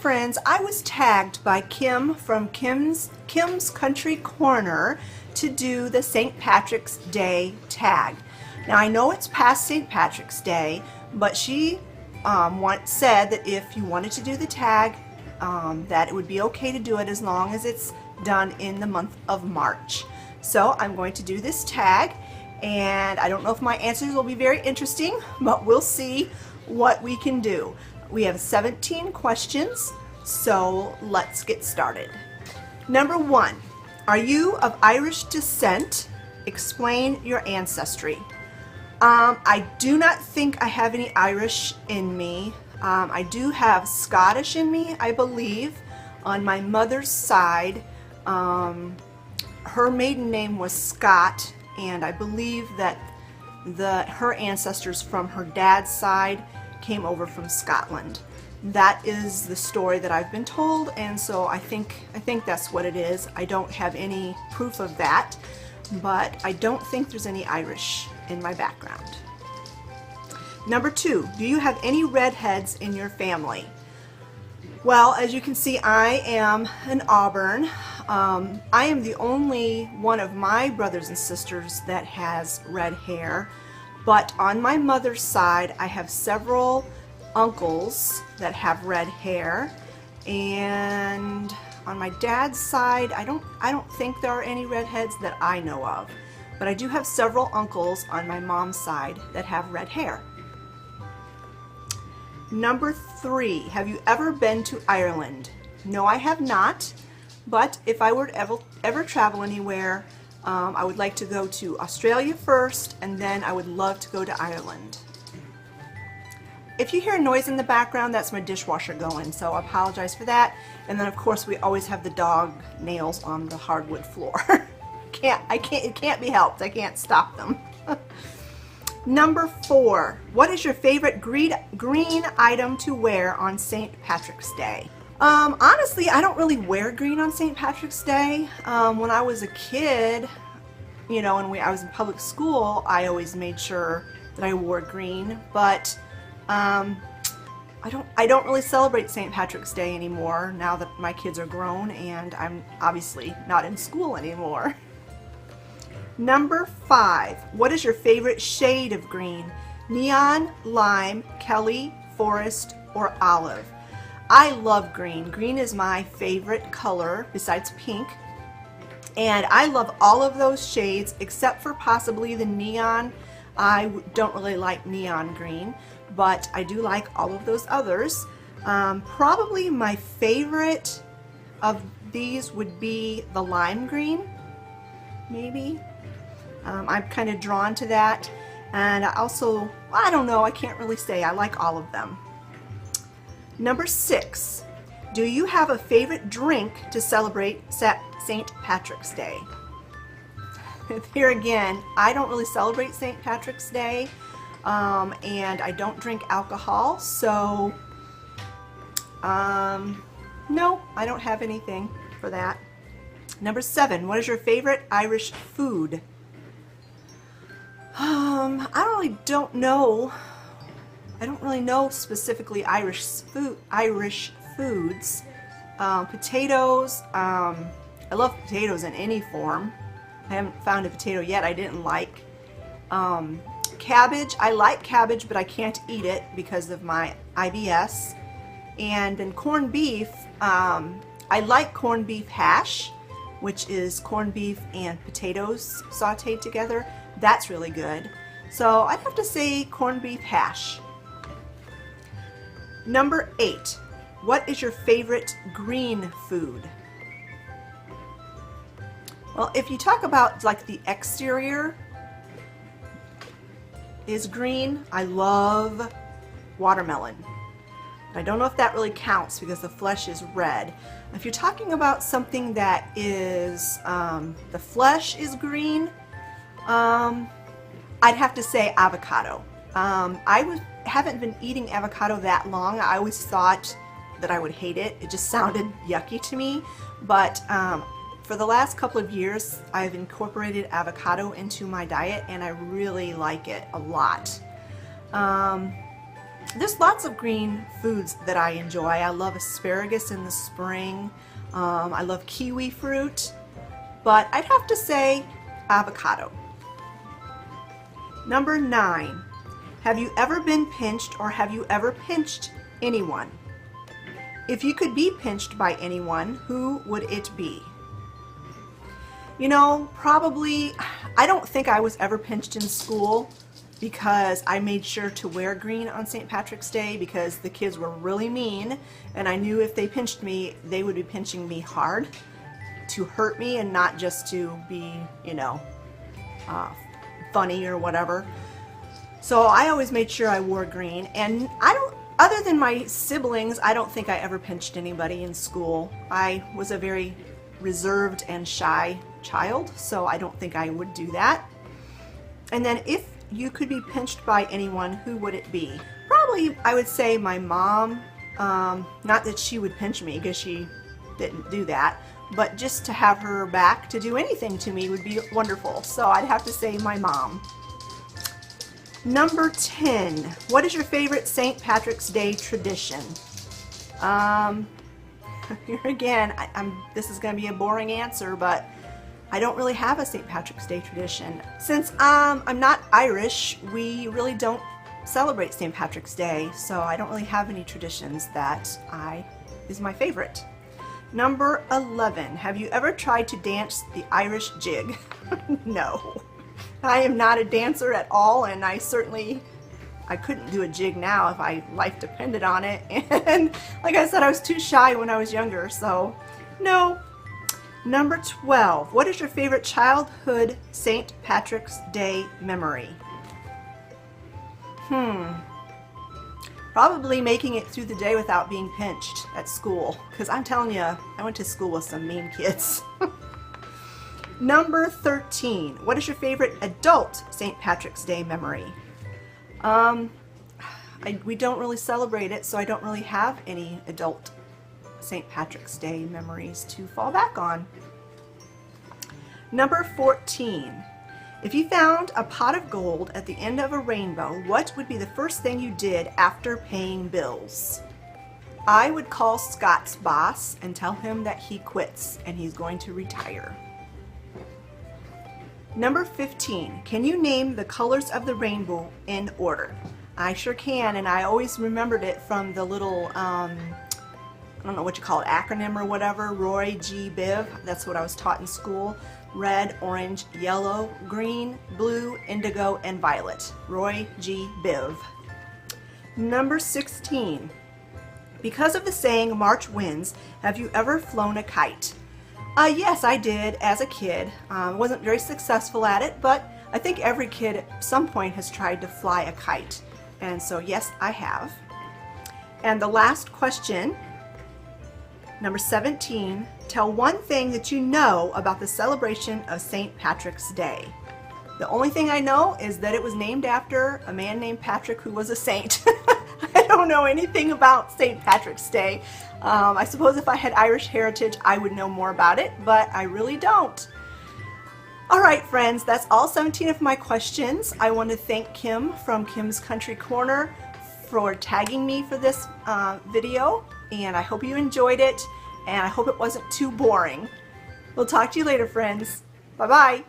friends, I was tagged by Kim from Kim's Country Corner to do the St. Patrick's Day tag. Now I know it's past St. Patrick's Day, but she once said that if you wanted to do the tag, that it would be okay to do it as long as it's done in the month of March. So I'm going to do this tag, and I don't know if my answers will be very interesting, but we'll see what we can do. We have 17 questions, so let's get started. Number 1, are you of Irish descent? Explain your ancestry. I do not think I have any Irish in me. I do have Scottish in me, I believe, on my mother's side. Her maiden name was Scott, and I believe that her ancestors from her dad's side came over from Scotland. That is the story that I've been told, and so I think that's what it is. I don't have any proof of that, but I don't think there's any Irish in my background. Number 2, do you have any redheads in your family? Well, as you can see, I am an Auburn. I am the only one of my brothers and sisters that has red hair, but on my mother's side I have several uncles that have red hair, and on my dad's side I don't think there are any redheads that I know of, but I do have several uncles on my mom's side that have red hair. Number 3, have you ever been to Ireland? No, I have not, but if I were to ever travel anywhere, I would like to go to Australia first, and then I would love to go to Ireland. If you hear a noise in the background, that's my dishwasher going, so I apologize for that. And then of course we always have the dog nails on the hardwood floor. It can't be helped. I can't stop them. Number 4, what is your favorite green item to wear on St. Patrick's Day? Honestly, I don't really wear green on St. Patrick's Day. When I was a kid, you know, and I was in public school, I always made sure that I wore green, but I don't really celebrate St. Patrick's Day anymore now that my kids are grown and I'm obviously not in school anymore. Number 5, what is your favorite shade of green? Neon, lime, Kelly, Forrest, or olive? I love green. Green is my favorite color besides pink, and I love all of those shades except for possibly the neon. I don't really like neon green, but I do like all of those others. Probably my favorite of these would be the lime green, maybe. I'm kind of drawn to that, and I also, I don't know, I can't really say. I like all of them. Number 6, do you have a favorite drink to celebrate St. Patrick's Day? Here again, I don't really celebrate St. Patrick's Day, and I don't drink alcohol, so no, I don't have anything for that. Number 7, what is your favorite Irish food? I don't really know specifically Irish foods. Potatoes, I love potatoes in any form. I haven't found a potato yet I didn't like. Cabbage, I like cabbage, but I can't eat it because of my IBS. And then corned beef, I like corned beef hash, which is corned beef and potatoes sauteed together. That's really good. So I'd have to say corned beef hash. Number 8, what is your favorite green food? Well, if you talk about like the exterior is green, I love watermelon. I don't know if that really counts because the flesh is red. If you're talking about something that is, the flesh is green, I'd have to say avocado. Haven't been eating avocado that long. I always thought that I would hate it. It just sounded yucky to me. But for the last couple of years, I've incorporated avocado into my diet, and I really like it a lot. There's lots of green foods that I enjoy. I love asparagus in the spring. I love kiwi fruit, but I'd have to say avocado. Number 9, have you ever been pinched or have you ever pinched anyone? If you could be pinched by anyone, who would it be? You know, probably, I don't think I was ever pinched in school because I made sure to wear green on St. Patrick's Day because the kids were really mean, and I knew if they pinched me, they would be pinching me hard to hurt me and not just to be, you know, funny or whatever. So I always made sure I wore green, and other than my siblings, I don't think I ever pinched anybody in school. I was a very reserved and shy child, so I don't think I would do that. And then if you could be pinched by anyone, who would it be? Probably I would say my mom. Not that she would pinch me because she didn't do that, but just to have her back to do anything to me would be wonderful. So I'd have to say my mom. Number 10, what is your favorite St. Patrick's Day tradition? Here again, this is going to be a boring answer, but I don't really have a St. Patrick's Day tradition. Since I'm not Irish, we really don't celebrate St. Patrick's Day, so I don't really have any traditions that is my favorite. Number 11, have you ever tried to dance the Irish Jig? No. I am not a dancer at all, and I couldn't do a jig now if life depended on it. And like I said, I was too shy when I was younger, so no. Number 12, what is your favorite childhood St. Patrick's Day memory? Probably making it through the day without being pinched at school, because I'm telling you, I went to school with some mean kids. Number 13, what is your favorite adult St. Patrick's Day memory? We don't really celebrate it, so I don't really have any adult St. Patrick's Day memories to fall back on. Number 14, if you found a pot of gold at the end of a rainbow, what would be the first thing you did after paying bills? I would call Scott's boss and tell him that he quits and he's going to retire. Number 15, can you name the colors of the rainbow in order? I sure can, and I always remembered it from the little, I don't know what you call it, acronym or whatever, Roy G. Biv. That's what I was taught in school. Red, orange, yellow, green, blue, indigo, and violet. Roy G. Biv. Number 16, because of the saying, March winds, have you ever flown a kite? Yes, I did as a kid. Wasn't very successful at it, but I think every kid at some point has tried to fly a kite. And so yes, I have. And the last question, number 17, tell one thing that you know about the celebration of St. Patrick's Day. The only thing I know is that it was named after a man named Patrick who was a saint. I don't know anything about St. Patrick's Day. I suppose if I had Irish heritage, I would know more about it, but I really don't. All right, friends, that's all 17 of my questions. I want to thank Kim from Kim's Country Corner for tagging me for this video, and I hope you enjoyed it, and I hope it wasn't too boring. We'll talk to you later, friends. Bye-bye.